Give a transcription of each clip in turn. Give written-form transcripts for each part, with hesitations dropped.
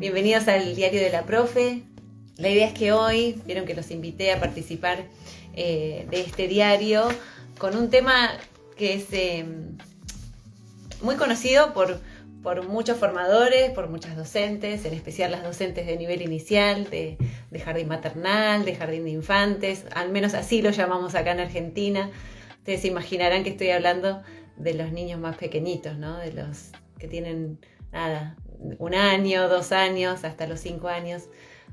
Bienvenidos al Diario de la Profe. La idea es que hoy, vieron que los invité a participar de este diario con un tema que es muy conocido por muchos formadores, por muchas docentes, en especial las docentes de nivel inicial, de jardín maternal, de jardín de infantes, al menos así lo llamamos acá en Argentina. Ustedes se imaginarán que estoy hablando de los niños más pequeñitos, ¿no? De los que tienen, 1 año, 2 años, hasta los 5 años.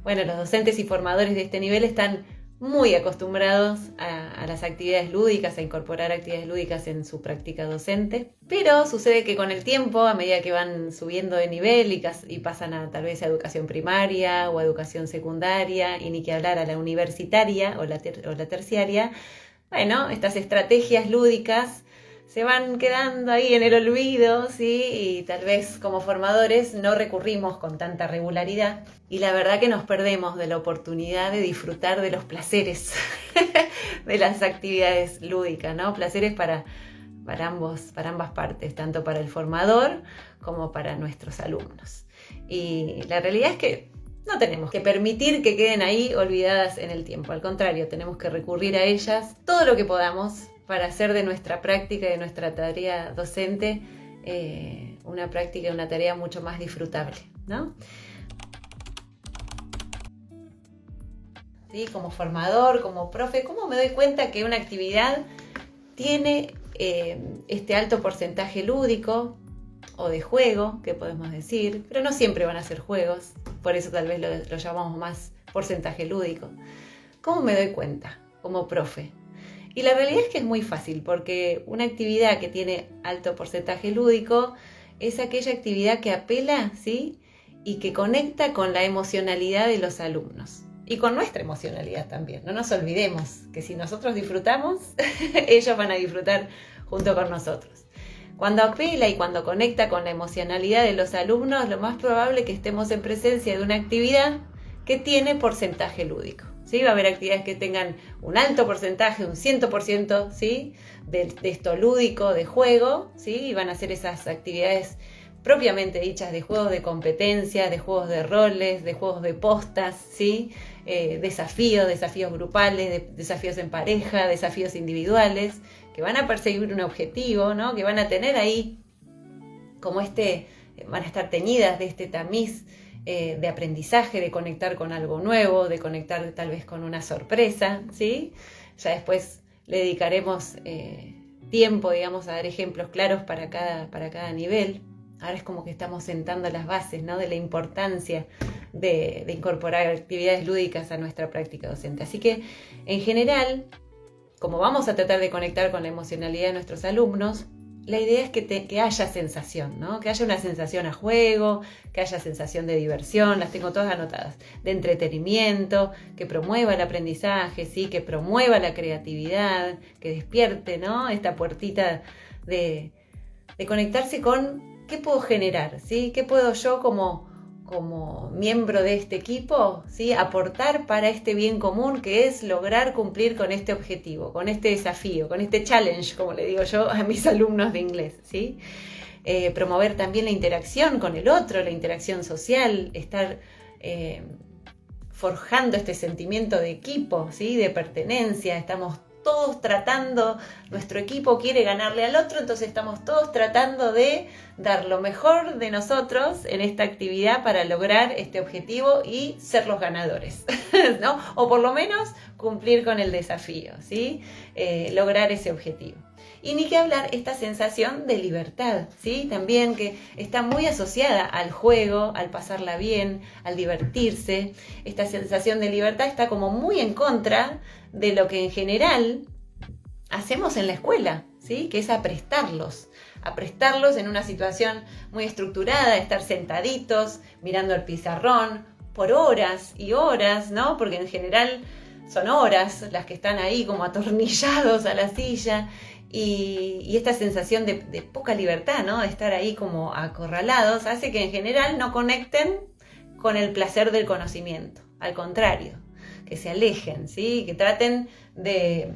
Bueno, los docentes y formadores de este nivel están muy acostumbrados a las actividades lúdicas, a incorporar actividades lúdicas en su práctica docente, pero sucede que con el tiempo, a medida que van subiendo de nivel y pasan tal vez a educación primaria o a educación secundaria, y ni que hablar a la universitaria o la terciaria, bueno, estas estrategias lúdicas se van quedando ahí en el olvido, ¿sí? Y tal vez como formadores no recurrimos con tanta regularidad. Y la verdad que nos perdemos de la oportunidad de disfrutar de los placeres de las actividades lúdicas, ¿no? Placeres para ambas partes, tanto para el formador como para nuestros alumnos. Y la realidad es que no tenemos que permitir que queden ahí olvidadas en el tiempo. Al contrario, tenemos que recurrir a ellas todo lo que podamos para hacer de nuestra práctica y de nuestra tarea docente una práctica y una tarea mucho más disfrutable, ¿no? ¿Sí? Como formador, como profe, ¿cómo me doy cuenta que una actividad tiene este alto porcentaje lúdico o de juego, que podemos decir? Pero no siempre van a ser juegos, por eso tal vez lo llamamos más porcentaje lúdico. ¿Cómo me doy cuenta como profe? Y la realidad es que es muy fácil, porque una actividad que tiene alto porcentaje lúdico es aquella actividad que apela, ¿sí? Y que conecta con la emocionalidad de los alumnos. Y con nuestra emocionalidad también. No nos olvidemos que si nosotros disfrutamos, ellos van a disfrutar junto con nosotros. Cuando apela y cuando conecta con la emocionalidad de los alumnos, lo más probable es que estemos en presencia de una actividad que tiene porcentaje lúdico. ¿Sí? Va a haber actividades que tengan un alto porcentaje, un 100%, ¿sí? de esto lúdico, de juego, ¿sí? Y van a ser esas actividades propiamente dichas de juegos de competencia, de juegos de roles, de juegos de postas, ¿sí? Desafíos grupales, desafíos en pareja, desafíos individuales, que van a perseguir un objetivo, ¿no? Que van a tener ahí como van a estar teñidas de este tamiz de aprendizaje, de conectar con algo nuevo, de conectar tal vez con una sorpresa, ¿sí? Ya después le dedicaremos tiempo, digamos, a dar ejemplos claros para cada nivel. Ahora es como que estamos sentando las bases, ¿no? De la importancia de incorporar actividades lúdicas a nuestra práctica docente. Así que, en general, como vamos a tratar de conectar con la emocionalidad de nuestros alumnos, la idea es que haya sensación, ¿no? Que haya una sensación a juego, que haya sensación de diversión, las tengo todas anotadas, de entretenimiento, que promueva el aprendizaje, ¿sí? Que promueva la creatividad, que despierte, ¿no? Esta puertita de conectarse con qué puedo generar, ¿sí? ¿Qué puedo yo como miembro de este equipo, ¿sí? Aportar para este bien común, que es lograr cumplir con este objetivo, con este desafío, con este challenge, como le digo yo a mis alumnos de inglés, ¿sí? Promover también la interacción con el otro, la interacción social, estar forjando este sentimiento de equipo, ¿sí? De pertenencia. Estamos todos tratando, nuestro equipo quiere ganarle al otro, entonces estamos todos tratando de dar lo mejor de nosotros en esta actividad para lograr este objetivo y ser los ganadores, ¿no? O por lo menos cumplir con el desafío, ¿sí? Lograr ese objetivo. Y ni que hablar esta sensación de libertad, ¿sí? También que está muy asociada al juego, al pasarla bien, al divertirse. Esta sensación de libertad está como muy en contra de lo que en general hacemos en la escuela, ¿sí? Que es aprestarlos en una situación muy estructurada, estar sentaditos, mirando el pizarrón por horas y horas, ¿no? Porque en general son horas las que están ahí como atornillados a la silla. Y esta sensación de poca libertad, ¿no? De estar ahí como acorralados, hace que en general no conecten con el placer del conocimiento. Al contrario, que se alejen, ¿sí? Que traten de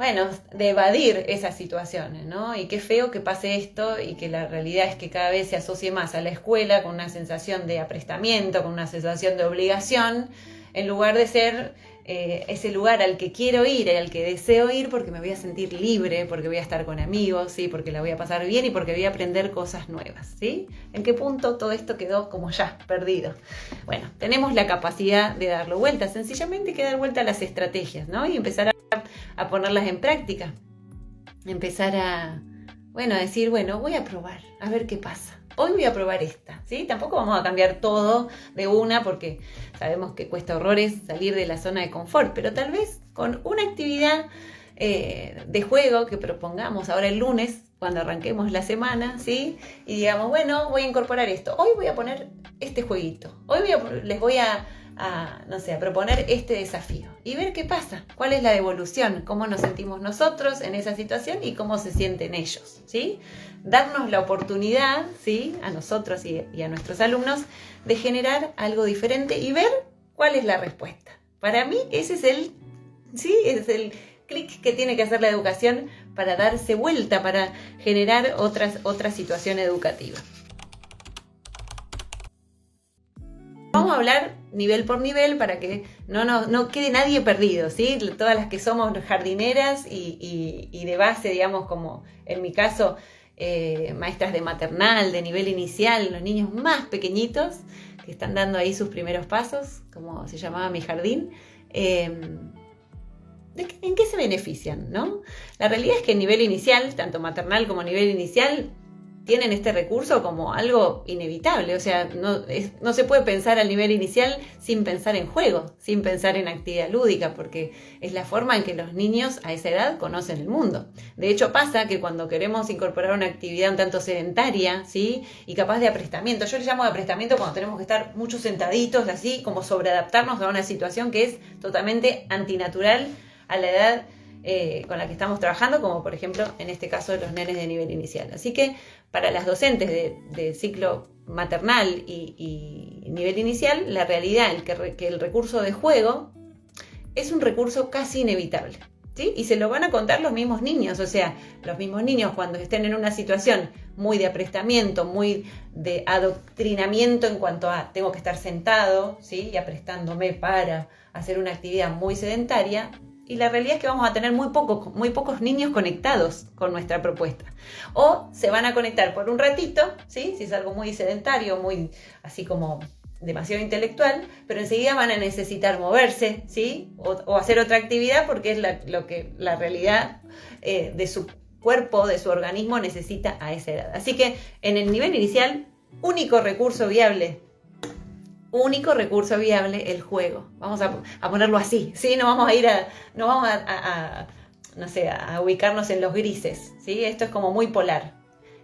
bueno, de evadir esas situaciones, ¿no? Y qué feo que pase esto y que la realidad es que cada vez se asocie más a la escuela con una sensación de aprestamiento, con una sensación de obligación, en lugar de ser ese lugar al que quiero ir, al que deseo ir, porque me voy a sentir libre, porque voy a estar con amigos, ¿sí? Porque la voy a pasar bien y porque voy a aprender cosas nuevas, ¿sí? ¿En qué punto todo esto quedó como ya perdido? Bueno, tenemos la capacidad de darlo vuelta, sencillamente hay que dar vuelta a las estrategias, ¿no? Y empezar a ponerlas en práctica, empezar a decir, voy a probar, a ver qué pasa. Hoy voy a probar esta, ¿sí? Tampoco vamos a cambiar todo de una porque sabemos que cuesta horrores salir de la zona de confort, pero tal vez con una actividad de juego que propongamos ahora el lunes, cuando arranquemos la semana, ¿sí? Y digamos, voy a incorporar esto. Hoy voy a poner este jueguito. Hoy les voy a proponer este desafío y ver qué pasa, cuál es la devolución, cómo nos sentimos nosotros en esa situación y cómo se sienten ellos, ¿sí? Darnos la oportunidad, ¿sí? A nosotros y a nuestros alumnos de generar algo diferente y ver cuál es la respuesta. Para mí ese es el clic que tiene que hacer la educación para darse vuelta, para generar otra situación educativa. Vamos a hablar nivel por nivel para que no quede nadie perdido, ¿sí? Todas las que somos jardineras y de base, digamos, como en mi caso, maestras de maternal, de nivel inicial, los niños más pequeñitos que están dando ahí sus primeros pasos, como se llamaba mi jardín, ¿en qué se benefician, no? La realidad es que en nivel inicial, tanto maternal como nivel inicial, tienen este recurso como algo inevitable, o sea, no se puede pensar al nivel inicial sin pensar en juego, sin pensar en actividad lúdica, porque es la forma en que los niños a esa edad conocen el mundo. De hecho pasa que cuando queremos incorporar una actividad un tanto sedentaria, ¿sí? Y capaz de aprestamiento, yo le llamo de aprestamiento cuando tenemos que estar muchos sentaditos, así como sobreadaptarnos a una situación que es totalmente antinatural a la edad con la que estamos trabajando, como por ejemplo en este caso de los nenes de nivel inicial. Así que para las docentes de ciclo maternal y nivel inicial, la realidad es que el recurso de juego es un recurso casi inevitable, ¿sí? Y se lo van a contar los mismos niños, o sea, los mismos niños cuando estén en una situación muy de aprestamiento, muy de adoctrinamiento en cuanto a tengo que estar sentado, ¿sí? Y aprestándome para hacer una actividad muy sedentaria. Y la realidad es que vamos a tener muy pocos niños conectados con nuestra propuesta. O se van a conectar por un ratito, ¿sí? Si es algo muy sedentario, muy así como demasiado intelectual, pero enseguida van a necesitar moverse, ¿sí? O hacer otra actividad porque es lo que la realidad de su cuerpo, de su organismo necesita a esa edad. Así que en el nivel inicial, único recurso viable, el juego. Vamos a ponerlo así, ¿sí? No vamos a ubicarnos en los grises, ¿sí? Esto es como muy polar.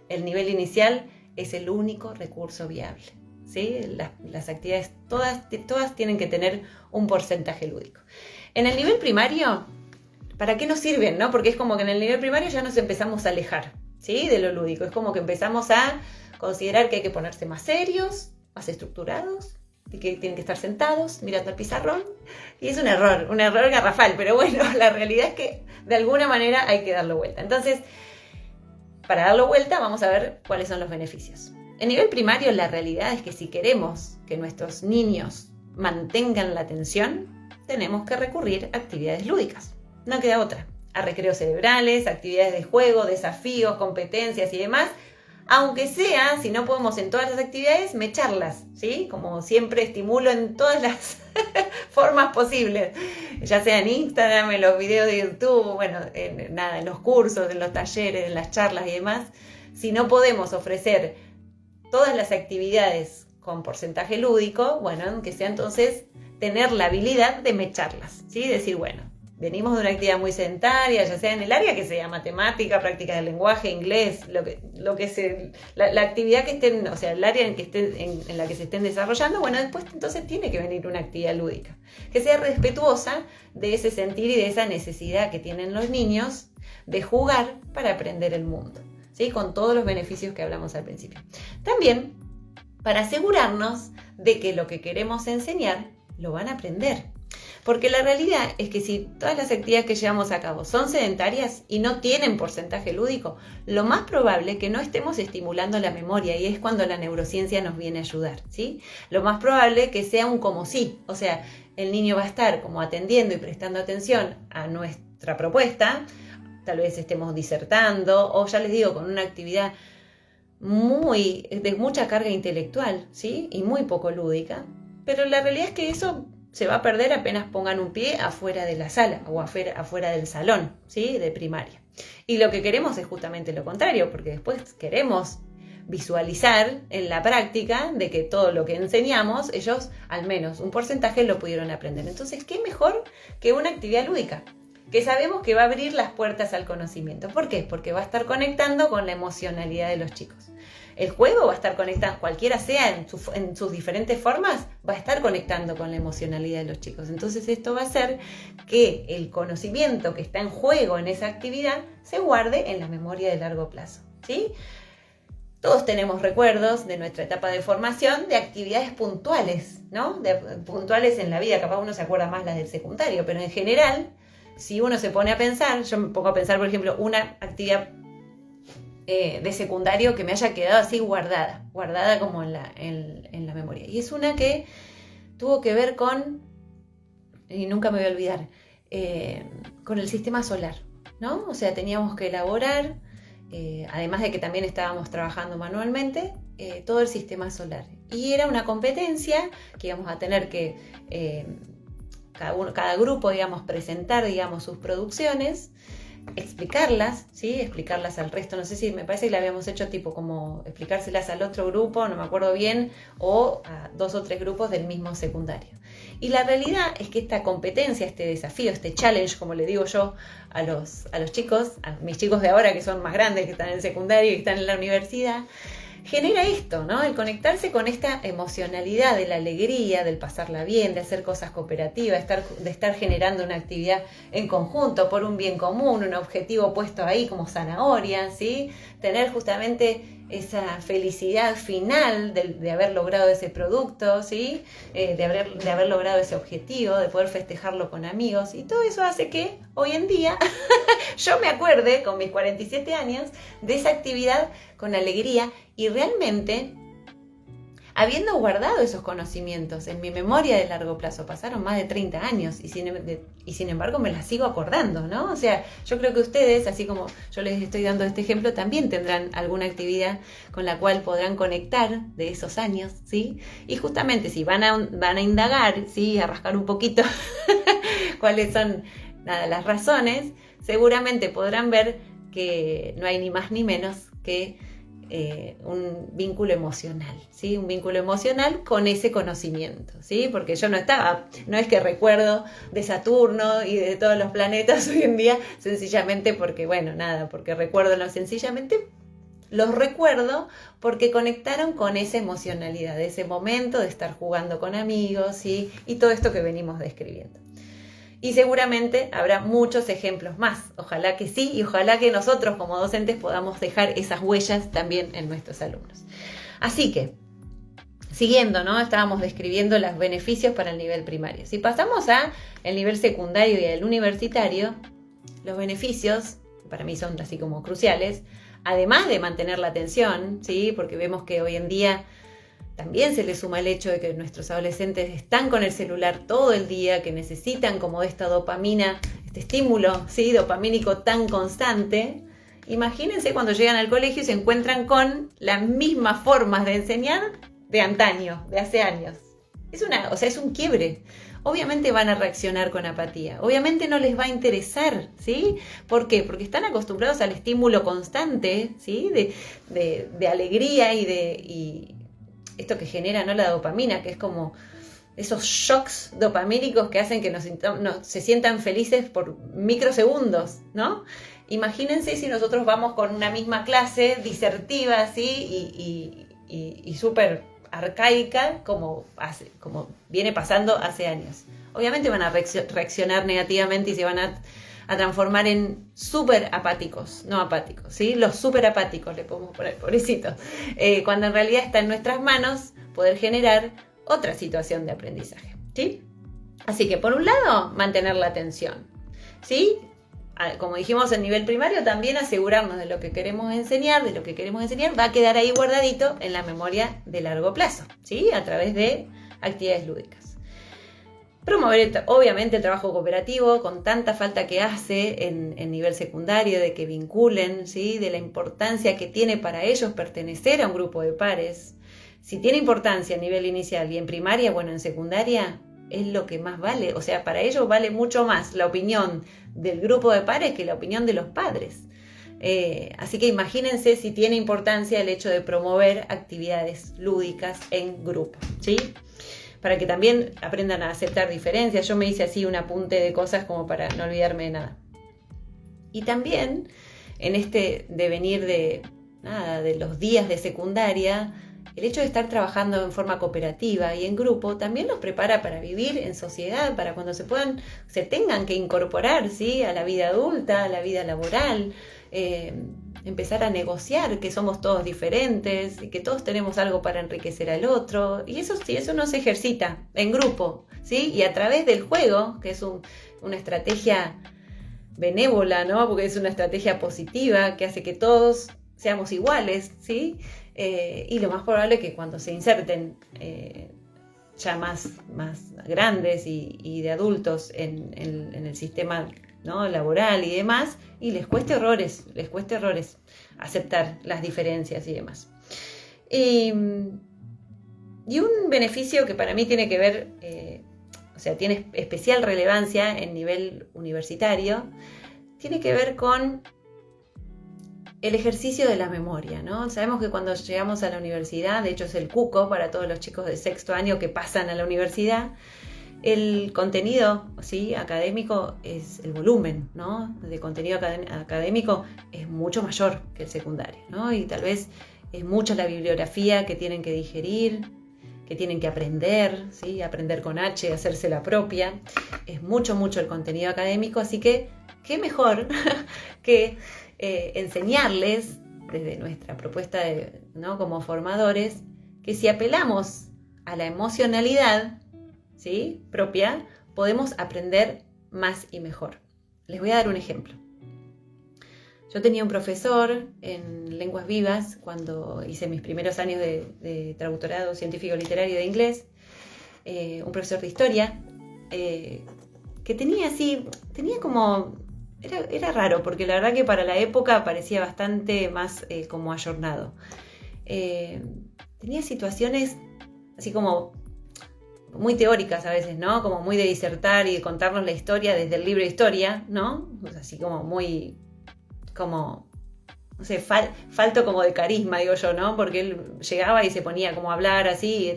El nivel inicial es el único recurso viable, ¿sí? Las actividades todas tienen que tener un porcentaje lúdico. En el nivel primario, ¿para qué nos sirven, no? Porque es como que en el nivel primario ya nos empezamos a alejar, ¿sí? De lo lúdico. Es como que empezamos a considerar que hay que ponerse más serios, más estructurados, y que tienen que estar sentados mirando al pizarrón, y es un error garrafal, pero bueno, la realidad es que de alguna manera hay que darlo vuelta. Entonces, para darlo vuelta vamos a ver cuáles son los beneficios. En nivel primario la realidad es que si queremos que nuestros niños mantengan la atención, tenemos que recurrir a actividades lúdicas, no queda otra, a recreos cerebrales, actividades de juego, desafíos, competencias y demás. Aunque sea, si no podemos en todas las actividades, mecharlas, ¿sí? Como siempre estimulo en todas las formas posibles, ya sea en Instagram, en los videos de YouTube, en los cursos, en los talleres, en las charlas y demás. Si no podemos ofrecer todas las actividades con porcentaje lúdico, aunque sea entonces tener la habilidad de mecharlas, ¿sí? Decir, venimos de una actividad muy sedentaria, ya sea en el área que sea matemática, práctica del lenguaje, inglés, la actividad que estén, o sea, el área en la que se estén desarrollando, después entonces tiene que venir una actividad lúdica, que sea respetuosa de ese sentir y de esa necesidad que tienen los niños de jugar para aprender el mundo, ¿sí? Con todos los beneficios que hablamos al principio. También para asegurarnos de que lo que queremos enseñar lo van a aprender. Porque la realidad es que si todas las actividades que llevamos a cabo son sedentarias y no tienen porcentaje lúdico, lo más probable es que no estemos estimulando la memoria, y es cuando la neurociencia nos viene a ayudar, ¿sí? Lo más probable es que sea un como sí, o sea, el niño va a estar como atendiendo y prestando atención a nuestra propuesta, tal vez estemos disertando, o ya les digo, con una actividad de mucha carga intelectual, ¿sí? Y muy poco lúdica, pero la realidad es que eso se va a perder apenas pongan un pie afuera de la sala o afuera del salón, ¿sí? De primaria. Y lo que queremos es justamente lo contrario, porque después queremos visualizar en la práctica de que todo lo que enseñamos, ellos al menos un porcentaje lo pudieron aprender. Entonces, ¿qué mejor que una actividad lúdica? Que sabemos que va a abrir las puertas al conocimiento. ¿Por qué? Porque va a estar conectando con la emocionalidad de los chicos. El juego va a estar conectando, cualquiera sea en sus diferentes formas, va a estar conectando con la emocionalidad de los chicos. Entonces esto va a hacer que el conocimiento que está en juego en esa actividad se guarde en la memoria de largo plazo, ¿sí? Todos tenemos recuerdos de nuestra etapa de formación de actividades puntuales, ¿no? Puntuales en la vida, capaz uno se acuerda más las del secundario, pero en general, si uno se pone a pensar, yo me pongo a pensar, por ejemplo, una actividad de secundario que me haya quedado así guardada como en la memoria. Y es una que tuvo que ver con, y nunca me voy a olvidar, con el sistema solar, ¿no? O sea, teníamos que elaborar, además de que también estábamos trabajando manualmente, todo el sistema solar. Y era una competencia que íbamos a tener que, cada grupo, digamos, presentar, digamos, sus producciones, explicarlas, ¿sí? Explicarlas al resto, no sé si me parece que la habíamos hecho tipo como explicárselas al otro grupo, no me acuerdo bien, o a 2 o 3 grupos del mismo secundario. Y la realidad es que esta competencia, este desafío, este challenge, como le digo yo a los chicos, a mis chicos de ahora que son más grandes, que están en el secundario y que están en la universidad, genera esto, ¿no? El conectarse con esta emocionalidad de la alegría, del pasarla bien, de hacer cosas cooperativas, de estar generando una actividad en conjunto por un bien común, un objetivo puesto ahí como zanahoria, ¿sí? Tener justamente esa felicidad final de haber logrado ese producto, ¿sí? De haber logrado ese objetivo, de poder festejarlo con amigos, y todo eso hace que hoy en día yo me acuerde con mis 47 años de esa actividad con alegría, y realmente habiendo guardado esos conocimientos en mi memoria de largo plazo, pasaron más de 30 años y sin embargo me las sigo acordando, ¿no? O sea, yo creo que ustedes, así como yo les estoy dando este ejemplo, también tendrán alguna actividad con la cual podrán conectar de esos años, ¿sí? Y justamente si van a indagar, ¿sí? A rascar un poquito cuáles son las razones, seguramente podrán ver que no hay ni más ni menos que un vínculo emocional, ¿sí? Un vínculo emocional con ese conocimiento, ¿sí? Porque yo no es que recuerdo de Saturno y de todos los planetas hoy en día, sencillamente porque, porque sencillamente los recuerdo porque conectaron con esa emocionalidad, de ese momento de estar jugando con amigos, ¿sí? Y todo esto que venimos describiendo. Y seguramente habrá muchos ejemplos más. Ojalá que sí, y ojalá que nosotros como docentes podamos dejar esas huellas también en nuestros alumnos. Así que, siguiendo, ¿no? Estábamos describiendo los beneficios para el nivel primario. Si pasamos al nivel secundario y al universitario, los beneficios, para mí son así como cruciales, además de mantener la atención, ¿sí? Porque vemos que hoy en día también se le suma el hecho de que nuestros adolescentes están con el celular todo el día, que necesitan como esta dopamina, este estímulo, ¿sí? Dopamínico tan constante. Imagínense cuando llegan al colegio y se encuentran con las mismas formas de enseñar de antaño, de hace años. Es un quiebre. Obviamente van a reaccionar con apatía. Obviamente no les va a interesar, ¿sí? ¿Por qué? Porque están acostumbrados al estímulo constante, ¿sí? De alegría y esto que genera, ¿no? La dopamina, que es como esos shocks dopamínicos que hacen que se sientan felices por microsegundos, ¿no? Imagínense si nosotros vamos con una misma clase disertiva, ¿sí? Y súper arcaica, como viene pasando hace años. Obviamente van a reaccionar negativamente y se van a transformar en súper apáticos, no apáticos, ¿sí? Los súper apáticos le podemos poner, pobrecitos, cuando en realidad está en nuestras manos poder generar otra situación de aprendizaje, ¿sí? Así que por un lado, mantener la atención, ¿sí? Como dijimos en nivel primario, también asegurarnos de lo que queremos enseñar, va a quedar ahí guardadito en la memoria de largo plazo, ¿sí? A través de actividades lúdicas. Promover, obviamente, el trabajo cooperativo, con tanta falta que hace en nivel secundario, de que vinculen, ¿sí? De la importancia que tiene para ellos pertenecer a un grupo de pares. Si tiene importancia a nivel inicial y en primaria, bueno, en secundaria es lo que más vale. O sea, para ellos vale mucho más la opinión del grupo de pares que la opinión de los padres. Así que imagínense si tiene importancia el hecho de promover actividades lúdicas en grupo, ¿sí? Para que también aprendan a aceptar diferencias. Yo me hice así un apunte de cosas como para no olvidarme de nada. Y también en este devenir de los días de secundaria, el hecho de estar trabajando en forma cooperativa y en grupo también los prepara para vivir en sociedad, para cuando se tengan que incorporar, ¿sí? A la vida adulta, a la vida laboral, empezar a negociar que somos todos diferentes y que todos tenemos algo para enriquecer al otro. Y eso sí, eso no se ejercita en grupo, ¿sí? Y a través del juego, que es una estrategia benévola, ¿no? Porque es una estrategia positiva que hace que todos seamos iguales, ¿sí? Y lo más probable es que cuando se inserten ya más grandes y de adultos en el sistema, ¿no? Laboral y demás, y les cueste horrores aceptar las diferencias y demás. Y un beneficio que para mí tiene que ver, tiene especial relevancia en nivel universitario, tiene que ver con el ejercicio de la memoria, ¿no? Sabemos que cuando llegamos a la universidad, de hecho es el cuco para todos los chicos de sexto año que pasan a la universidad, el contenido, ¿sí? Académico es el volumen, ¿no? De contenido académico es mucho mayor que el secundario, ¿no? Y tal vez es mucha la bibliografía que tienen que digerir, que tienen que aprender, ¿sí? Aprender con H, hacerse la propia. Es mucho el contenido académico, así que qué mejor que enseñarles desde nuestra propuesta ¿no? Como formadores, que si apelamos a la emocionalidad, ¿sí? Propia, podemos aprender más y mejor. Les voy a dar un ejemplo. Yo tenía un profesor en lenguas vivas cuando hice mis primeros años de traductorado científico literario de inglés, un profesor de historia, que tenía como... Era raro, porque la verdad que para la época parecía bastante más como ayornado. Tenía situaciones así como muy teóricas a veces, ¿no? Como muy de disertar y de contarnos la historia desde el libro de historia, ¿no? Así como muy, como, no sé, falto como de carisma, digo yo, ¿no? Porque él llegaba y se ponía como a hablar así,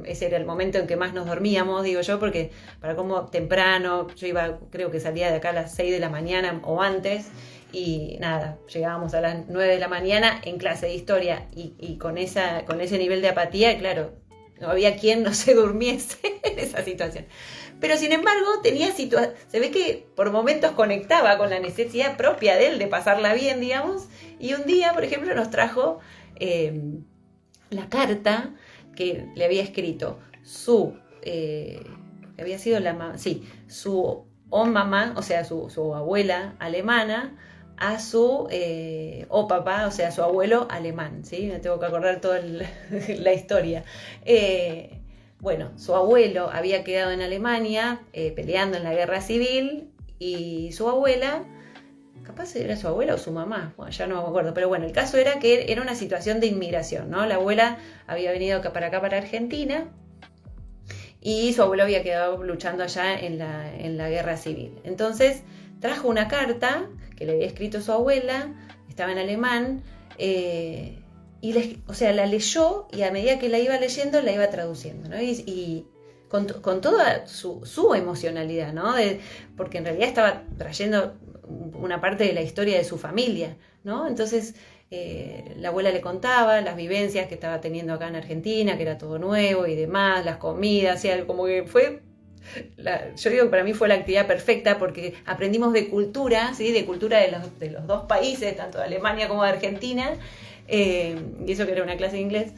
ese era el momento en que más nos dormíamos, digo yo, porque para como temprano, yo creo que salía de acá a las 6 de la mañana o antes, y nada, llegábamos a las 9 de la mañana en clase de historia, y con ese nivel de apatía, claro, no había quien no se durmiese en esa situación. Pero sin embargo, se ve que por momentos conectaba con la necesidad propia de él de pasarla bien, digamos. Y un día, por ejemplo, nos trajo la carta que le había escrito su mamá, o sea, su abuela alemana, a su papá, o sea, su abuelo alemán, ¿sí? Me tengo que acordar toda la historia. Bueno, su abuelo había quedado en Alemania peleando en la guerra civil, y su abuela, capaz era su abuela o su mamá, bueno, ya no me acuerdo, pero bueno, el caso era que era una situación de inmigración, ¿no? La abuela había venido para acá, para Argentina, y su abuelo había quedado luchando allá en la guerra civil. Entonces trajo una carta que le había escrito su abuela, estaba en alemán, la leyó, y a medida que la iba leyendo la iba traduciendo, ¿no? Y con toda su emocionalidad, ¿no? Porque en realidad estaba trayendo una parte de la historia de su familia, ¿no? Entonces la abuela le contaba las vivencias que estaba teniendo acá en Argentina, que era todo nuevo y demás, las comidas, o sea, como que fue... yo digo que para mí fue la actividad perfecta, porque aprendimos de cultura, ¿sí? De cultura de los dos países, tanto de Alemania como de Argentina, y eso que era una clase de inglés.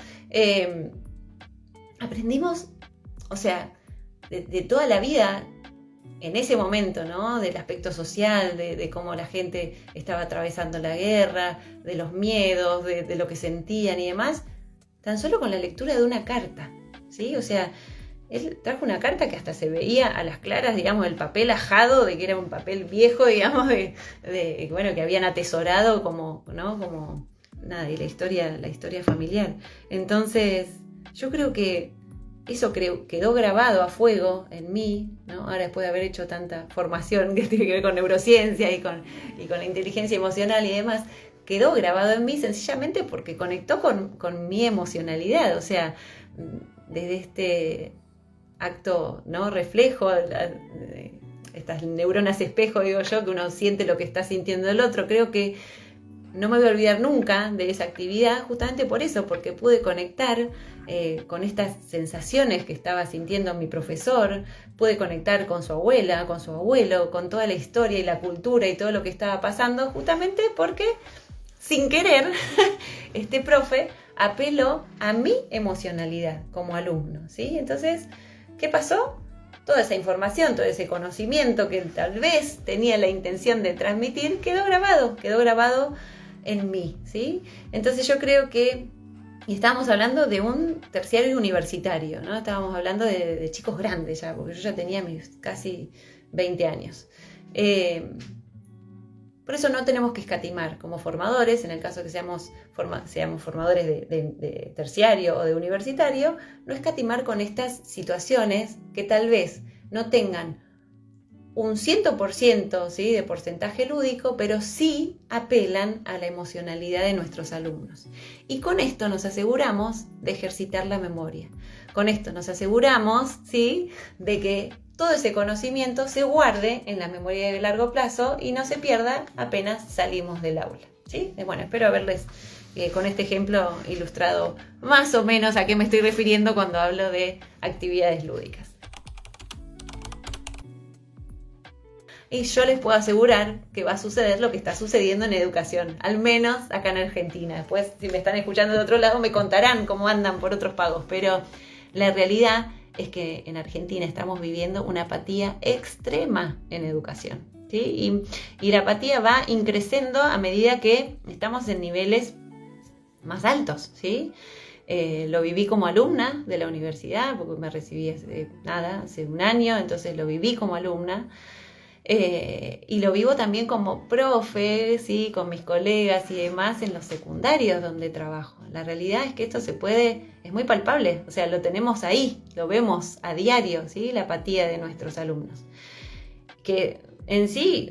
Aprendimos, o sea, de toda la vida en ese momento, ¿no? Del aspecto social, de cómo la gente estaba atravesando la guerra, de los miedos, de lo que sentían y demás, tan solo con la lectura de una carta, ¿sí? O sea, él trajo una carta que hasta se veía a las claras, digamos, el papel ajado, de que era un papel viejo, digamos, bueno, que habían atesorado como, ¿no? Como, nada, y la historia familiar. Entonces, yo creo que eso quedó grabado a fuego en mí, ¿no? Ahora, después de haber hecho tanta formación que tiene que ver con neurociencia y con la inteligencia emocional y demás, quedó grabado en mí sencillamente porque conectó con mi emocionalidad. O sea, desde este acto, ¿no? Reflejo, estas neuronas espejo, digo yo, que uno siente lo que está sintiendo el otro. Creo que no me voy a olvidar nunca de esa actividad, justamente por eso, porque pude conectar con estas sensaciones que estaba sintiendo mi profesor, pude conectar con su abuela, con su abuelo, con toda la historia y la cultura y todo lo que estaba pasando, justamente porque, sin querer, este profe apeló a mi emocionalidad como alumno, ¿sí? Entonces, ¿qué pasó? Toda esa información, todo ese conocimiento que tal vez tenía la intención de transmitir, quedó grabado en mí, ¿sí? Entonces yo creo que, y estábamos hablando de un terciario universitario, ¿no? Estábamos hablando de chicos grandes ya, porque yo ya tenía mis casi 20 años. Por eso no tenemos que escatimar como formadores, en el caso que seamos formadores de terciario o de universitario, no escatimar con estas situaciones que tal vez no tengan un 100%, ¿sí? De porcentaje lúdico, pero sí apelan a la emocionalidad de nuestros alumnos. Y con esto nos aseguramos de ejercitar la memoria. Con esto nos aseguramos, ¿sí? De que todo ese conocimiento se guarde en la memoria de largo plazo y no se pierda apenas salimos del aula, ¿sí? Bueno, espero haberles con este ejemplo ilustrado más o menos a qué me estoy refiriendo cuando hablo de actividades lúdicas. Y yo les puedo asegurar que va a suceder lo que está sucediendo en educación, al menos acá en Argentina. Después, si me están escuchando de otro lado, me contarán cómo andan por otros pagos. Pero la realidad es que en Argentina estamos viviendo una apatía extrema en educación, ¿sí? Y la apatía va increciendo a medida que estamos en niveles más altos, ¿sí? Lo viví como alumna de la universidad, porque me recibí hace un año, entonces lo viví como alumna. Y lo vivo también como profe, ¿sí? Con mis colegas y demás en los secundarios donde trabajo. La realidad es que esto es muy palpable, o sea, lo tenemos ahí, lo vemos a diario, ¿sí? La apatía de nuestros alumnos, que en sí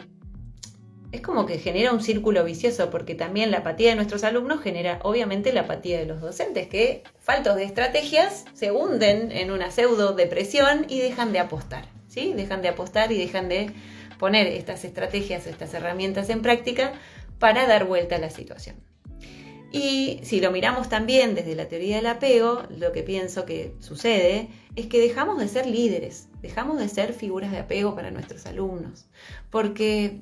es como que genera un círculo vicioso, porque también la apatía de nuestros alumnos genera obviamente la apatía de los docentes, que faltos de estrategias se hunden en una pseudo depresión y dejan de apostar, ¿sí? Dejan de apostar y dejan de poner estas estrategias, estas herramientas en práctica para dar vuelta a la situación. Y si lo miramos también desde la teoría del apego, lo que pienso que sucede es que dejamos de ser líderes, dejamos de ser figuras de apego para nuestros alumnos. Porque,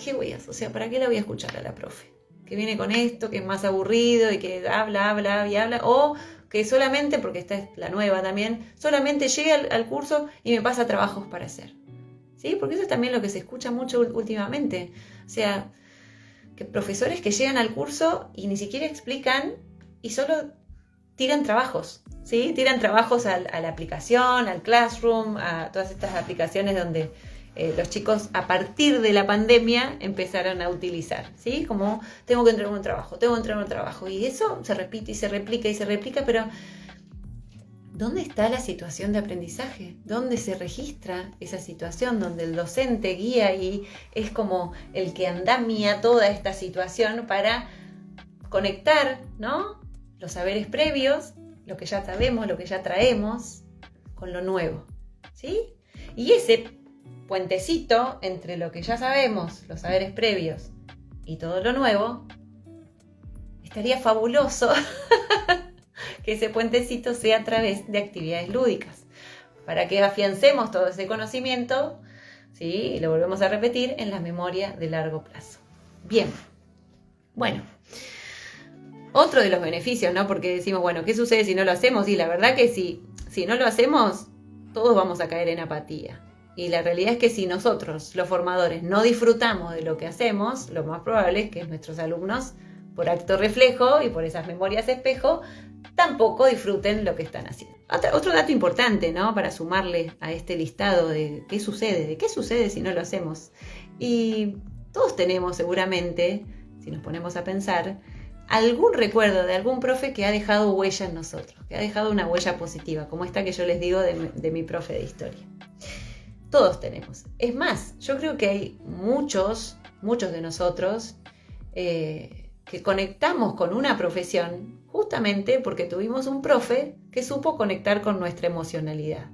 ¿qué voy a hacer? O sea, ¿para qué la voy a escuchar a la profe? Que viene con esto, que es más aburrido y que habla y habla, o que solamente, porque esta es la nueva también, solamente llega al curso y me pasa trabajos para hacer. ¿Sí? Porque eso es también lo que se escucha mucho últimamente. O sea, que profesores que llegan al curso y ni siquiera explican y solo tiran trabajos, ¿sí? Tiran trabajos a la aplicación, al Classroom, a todas estas aplicaciones donde los chicos a partir de la pandemia empezaron a utilizar, ¿sí? Como tengo que entregar un trabajo. Y eso se repite y se replica, pero ¿dónde está la situación de aprendizaje? ¿Dónde se registra esa situación donde el docente guía y es como el que andamia toda esta situación para conectar, ¿no? Los saberes previos, lo que ya sabemos, lo que ya traemos, con lo nuevo, ¿sí? Y ese puentecito entre lo que ya sabemos, los saberes previos y todo lo nuevo, estaría fabuloso que ese puentecito sea a través de actividades lúdicas, para que afiancemos todo ese conocimiento, ¿sí? Y lo volvemos a repetir en la memoria de largo plazo. Bien, bueno, otro de los beneficios, ¿no? Porque decimos, bueno, ¿qué sucede si no lo hacemos? Y la verdad que si no lo hacemos, todos vamos a caer en apatía. Y la realidad es que si nosotros, los formadores, no disfrutamos de lo que hacemos, lo más probable es que nuestros alumnos, por acto reflejo y por esas memorias espejo, tampoco disfruten lo que están haciendo. Otro dato importante, ¿no? Para sumarle a este listado de qué sucede si no lo hacemos. Y todos tenemos seguramente, si nos ponemos a pensar, algún recuerdo de algún profe que ha dejado huella en nosotros, que ha dejado una huella positiva, como esta que yo les digo de mi profe de historia. Todos tenemos. Es más, yo creo que hay muchos de nosotros que conectamos con una profesión justamente porque tuvimos un profe que supo conectar con nuestra emocionalidad.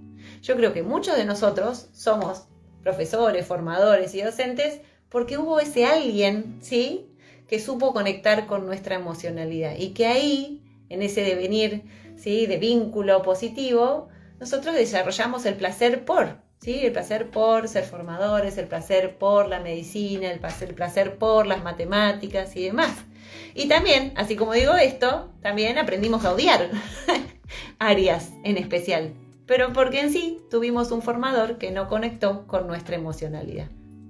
Yo creo que muchos de nosotros somos profesores, formadores y docentes porque hubo ese alguien, ¿sí?, que supo conectar con nuestra emocionalidad y que ahí, en ese devenir, ¿sí?, de vínculo positivo, nosotros desarrollamos el placer por, ¿sí?, el placer por ser formadores, el placer por la medicina, el placer por las matemáticas y demás. Y también, así como digo esto, también aprendimos a odiar áreas en especial, pero porque en sí tuvimos un formador que no conectó con nuestra emocionalidad.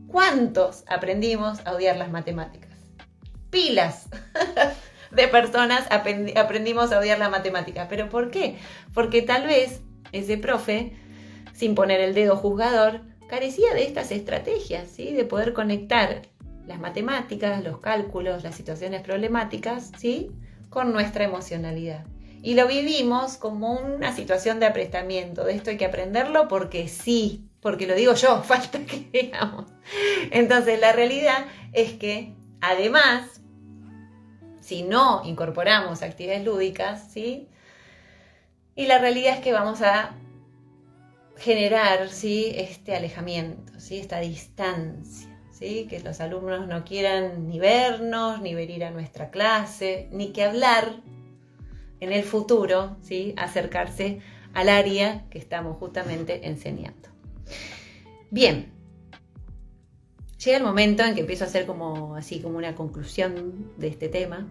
¿Cuántos aprendimos a odiar las matemáticas? Pilas de personas aprendimos a odiar la matemática. ¿Pero por qué? Porque tal vez ese profe, sin poner el dedo juzgador, carecía de estas estrategias, ¿sí?, de poder conectar las matemáticas, los cálculos, las situaciones problemáticas, ¿sí?, con nuestra emocionalidad. Y lo vivimos como una situación de apretamiento. De esto hay que aprenderlo porque sí, porque lo digo yo, falta que digamos. Entonces la realidad es que además, si no incorporamos actividades lúdicas, ¿sí?, y la realidad es que vamos a generar, ¿sí?, este alejamiento, ¿sí?, esta distancia, ¿sí?, que los alumnos no quieran ni vernos, ni venir a nuestra clase, ni que hablar en el futuro, ¿sí?, acercarse al área que estamos justamente enseñando. Bien. Llega el momento en que empiezo a hacer como una conclusión de este tema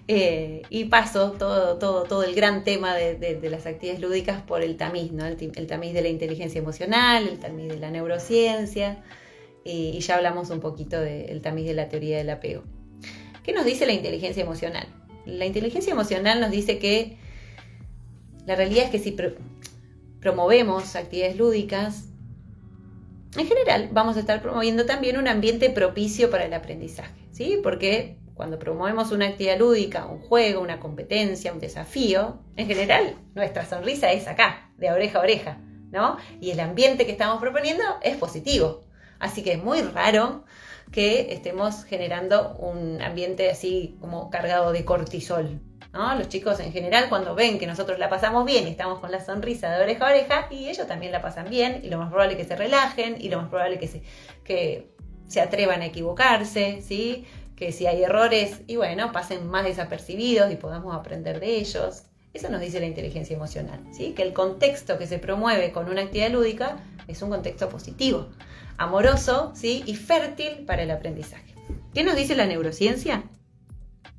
y paso todo el gran tema de las actividades lúdicas por el tamiz, ¿no? El tamiz de la inteligencia emocional, el tamiz de la neurociencia y ya hablamos un poquito del tamiz de la teoría del apego. ¿Qué nos dice la inteligencia emocional? La inteligencia emocional nos dice que la realidad es que si promovemos actividades lúdicas, en general, vamos a estar promoviendo también un ambiente propicio para el aprendizaje, ¿sí? Porque cuando promovemos una actividad lúdica, un juego, una competencia, un desafío, en general, nuestra sonrisa es acá, de oreja a oreja, ¿no? Y el ambiente que estamos proponiendo es positivo. Así que es muy raro que estemos generando un ambiente así como cargado de cortisol, ¿no? Los chicos en general cuando ven que nosotros la pasamos bien y estamos con la sonrisa de oreja a oreja y ellos también la pasan bien y lo más probable es que se relajen y lo más probable es que se atrevan a equivocarse, ¿sí? Que si hay errores y bueno, pasen más desapercibidos y podamos aprender de ellos. Eso nos dice la inteligencia emocional, ¿sí? Que el contexto que se promueve con una actividad lúdica es un contexto positivo, amoroso, ¿sí?, y fértil para el aprendizaje. ¿Qué nos dice la neurociencia?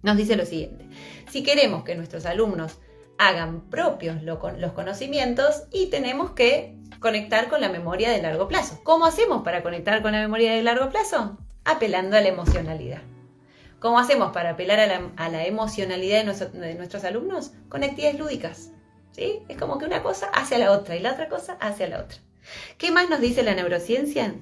Nos dice lo siguiente: si queremos que nuestros alumnos hagan propios los conocimientos y tenemos que conectar con la memoria de largo plazo. ¿Cómo hacemos para conectar con la memoria de largo plazo? Apelando a la emocionalidad. ¿Cómo hacemos para apelar a la emocionalidad de nuestros alumnos? Con actividades lúdicas, ¿sí? Es como que una cosa hace a la otra y la otra cosa hace a la otra. ¿Qué más nos dice la neurociencia?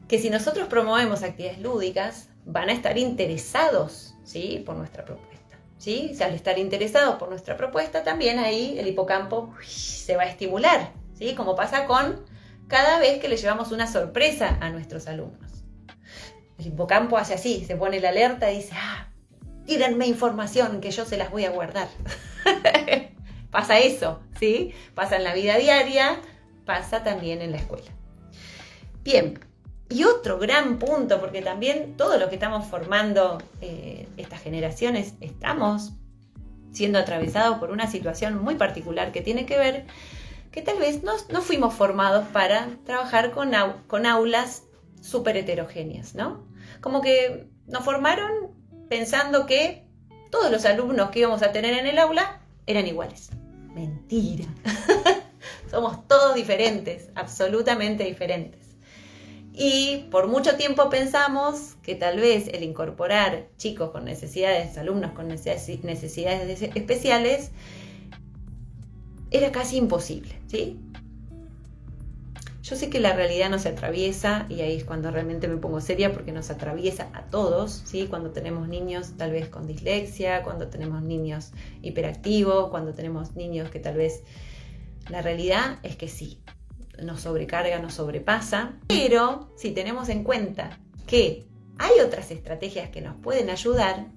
Que si nosotros promovemos actividades lúdicas, van a estar interesados, ¿sí?, por nuestra propuesta, ¿sí? Al estar interesados por nuestra propuesta, también ahí el hipocampo se va a estimular, ¿sí? Como pasa con cada vez que le llevamos una sorpresa a nuestros alumnos. El hipocampo hace así, se pone la alerta y dice: tírenme información que yo se las voy a guardar. Pasa eso, ¿sí? Pasa en la vida diaria, pasa también en la escuela. Bien, y otro gran punto, porque también todo lo que estamos formando estas generaciones, estamos siendo atravesados por una situación muy particular que tiene que ver que tal vez no fuimos formados para trabajar con aulas súper heterogéneas, ¿no? Como que nos formaron pensando que todos los alumnos que íbamos a tener en el aula eran iguales. Mentira. Somos todos diferentes, absolutamente diferentes. Y por mucho tiempo pensamos que tal vez el incorporar chicos con necesidades, alumnos con necesidades especiales, era casi imposible, ¿sí? Yo sé que la realidad nos atraviesa y ahí es cuando realmente me pongo seria porque nos atraviesa a todos, ¿sí? Cuando tenemos niños tal vez con dislexia, cuando tenemos niños hiperactivos, cuando tenemos niños que tal vez... La realidad es que sí, nos sobrecarga, nos sobrepasa, pero si tenemos en cuenta que hay otras estrategias que nos pueden ayudar,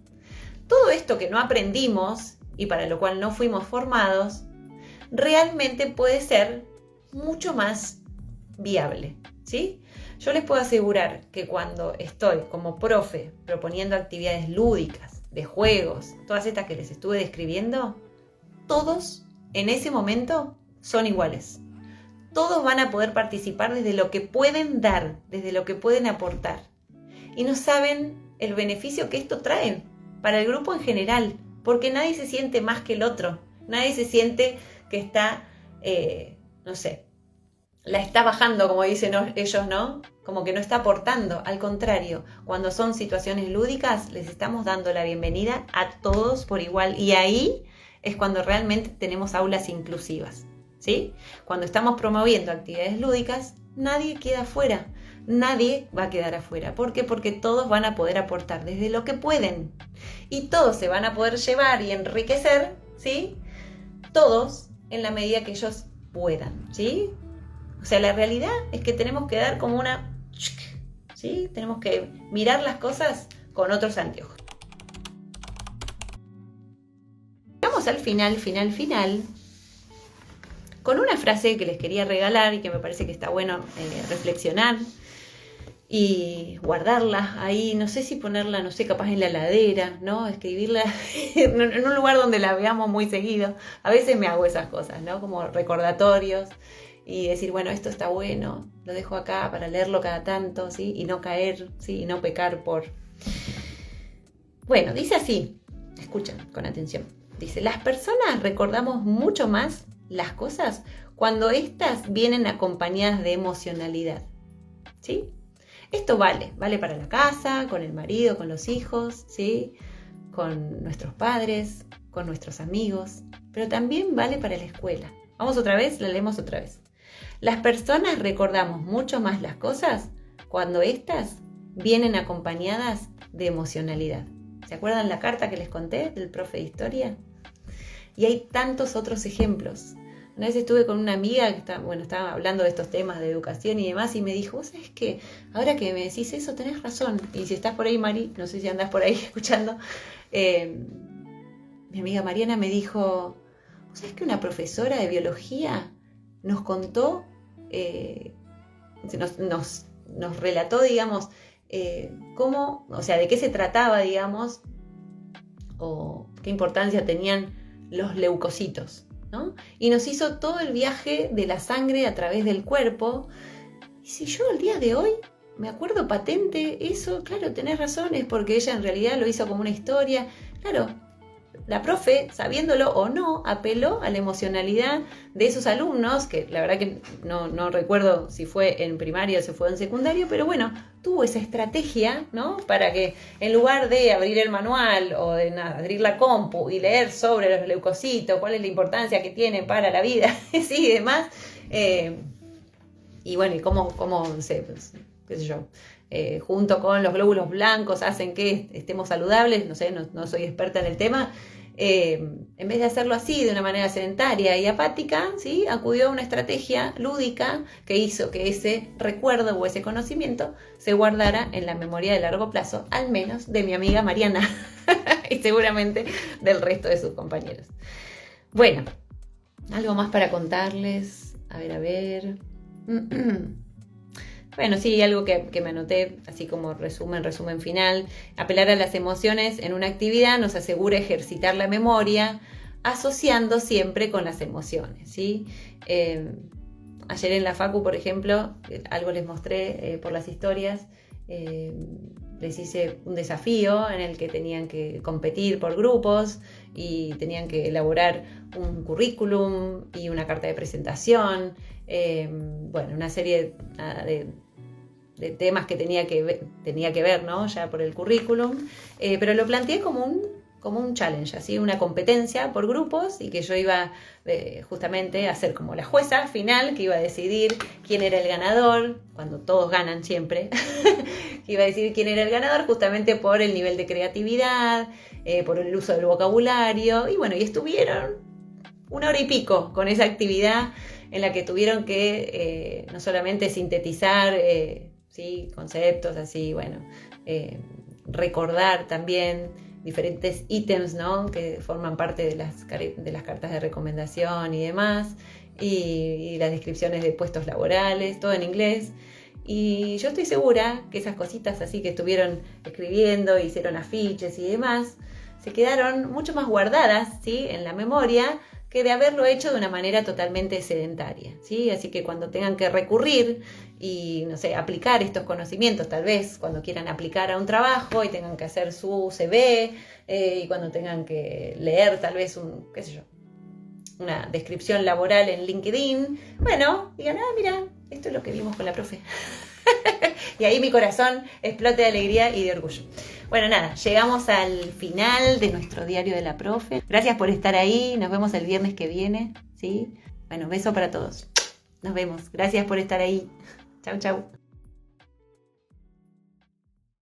todo esto que no aprendimos y para lo cual no fuimos formados, realmente puede ser mucho más viable, ¿sí? Yo les puedo asegurar que cuando estoy como profe proponiendo actividades lúdicas, de juegos, todas estas que les estuve describiendo, todos en ese momento son iguales. Todos van a poder participar desde lo que pueden dar, desde lo que pueden aportar. Y no saben el beneficio que esto trae para el grupo en general, porque nadie se siente más que el otro. Nadie se siente que está, no sé, la está bajando, como dicen ellos, ¿no? Como que no está aportando. Al contrario, cuando son situaciones lúdicas, les estamos dando la bienvenida a todos por igual. Y ahí es cuando realmente tenemos aulas inclusivas, ¿sí? Cuando estamos promoviendo actividades lúdicas, nadie queda afuera. Nadie va a quedar afuera. ¿Por qué? Porque todos van a poder aportar desde lo que pueden. Y todos se van a poder llevar y enriquecer, ¿sí? Todos en la medida que ellos puedan, ¿sí? O sea, la realidad es que tenemos que dar como una... ¿sí? Tenemos que mirar las cosas con otros anteojos. Vamos al final, con una frase que les quería regalar y que me parece que está bueno reflexionar y guardarla ahí, no sé si ponerla, no sé, capaz en la heladera, ¿no? Escribirla en un lugar donde la veamos muy seguido. A veces me hago esas cosas, ¿no? Como recordatorios y decir, bueno, esto está bueno, lo dejo acá para leerlo cada tanto, ¿sí? Y no caer, ¿sí? Y no pecar por... Bueno, dice así, escuchen con atención. Dice, las personas recordamos mucho más las cosas cuando éstas vienen acompañadas de emocionalidad, ¿sí? Esto vale para la casa, con el marido, con los hijos, ¿sí? Con nuestros padres, con nuestros amigos, pero también vale para la escuela. Vamos otra vez, la leemos otra vez. Las personas recordamos mucho más las cosas cuando éstas vienen acompañadas de emocionalidad. ¿Se acuerdan la carta que les conté del profe de historia? Y hay tantos otros ejemplos. Una vez estuve con una amiga que estaba hablando de estos temas de educación y demás y me dijo, vos sabés que ahora que me decís eso tenés razón. Y si estás por ahí, Mari, no sé si andás por ahí escuchando, mi amiga Mariana me dijo, vos sabés que una profesora de biología nos contó, nos relató, digamos, cómo, o sea, de qué se trataba, digamos, o qué importancia tenían los leucocitos, ¿no? Y nos hizo todo el viaje de la sangre a través del cuerpo. Y si yo el día de hoy me acuerdo patente eso, claro, tenés razón, es porque ella en realidad lo hizo como una historia. Claro, la profe, sabiéndolo o no, apeló a la emocionalidad de esos alumnos, que la verdad que no recuerdo si fue en primaria o si fue en secundario, pero bueno, tuvo esa estrategia, ¿no? Para que en lugar de abrir el manual o de abrir la compu y leer sobre los leucocitos, cuál es la importancia que tienen para la vida, sí, y demás, y bueno, y cómo no sé, pues, qué sé yo, junto con los glóbulos blancos hacen que estemos saludables, no sé, no soy experta en el tema, en vez de hacerlo así, de una manera sedentaria y apática, ¿sí? Acudió a una estrategia lúdica que hizo que ese recuerdo o ese conocimiento se guardara en la memoria de largo plazo, al menos de mi amiga Mariana y seguramente del resto de sus compañeros. Bueno, algo más para contarles, a ver. Bueno, sí, algo que me anoté, así como resumen final. Apelar a las emociones en una actividad nos asegura ejercitar la memoria, asociando siempre con las emociones, ¿sí? Ayer en la facu, por ejemplo, algo les mostré por las historias, les hice un desafío en el que tenían que competir por grupos y tenían que elaborar un currículum y una carta de presentación, una serie de temas que tenía que ver, ¿no? Ya por el currículum, pero lo planteé como un challenge, así, una competencia por grupos, y que yo iba justamente a ser como la jueza final, que iba a decidir quién era el ganador, cuando todos ganan siempre, que iba a decidir quién era el ganador justamente por el nivel de creatividad, por el uso del vocabulario, y estuvieron 1 hora y pico con esa actividad en la que tuvieron que no solamente sintetizar conceptos así, recordar también diferentes ítems, ¿no? Que forman parte de las cartas de recomendación y demás, y las descripciones de puestos laborales, todo en inglés. Y yo estoy segura que esas cositas así que estuvieron escribiendo, hicieron afiches y demás, se quedaron mucho más guardadas, ¿sí? En la memoria, que de haberlo hecho de una manera totalmente sedentaria, ¿sí? Así que cuando tengan que recurrir y, aplicar estos conocimientos, tal vez cuando quieran aplicar a un trabajo y tengan que hacer su CV, y cuando tengan que leer tal vez una descripción laboral en LinkedIn, digan, mira, esto es lo que vimos con la profe. Y ahí mi corazón explote de alegría y de orgullo. Llegamos al final de nuestro diario de la profe. Gracias por estar ahí. Nos vemos el viernes que viene, ¿sí? Beso para todos. Nos vemos. Gracias por estar ahí. Chau, chau.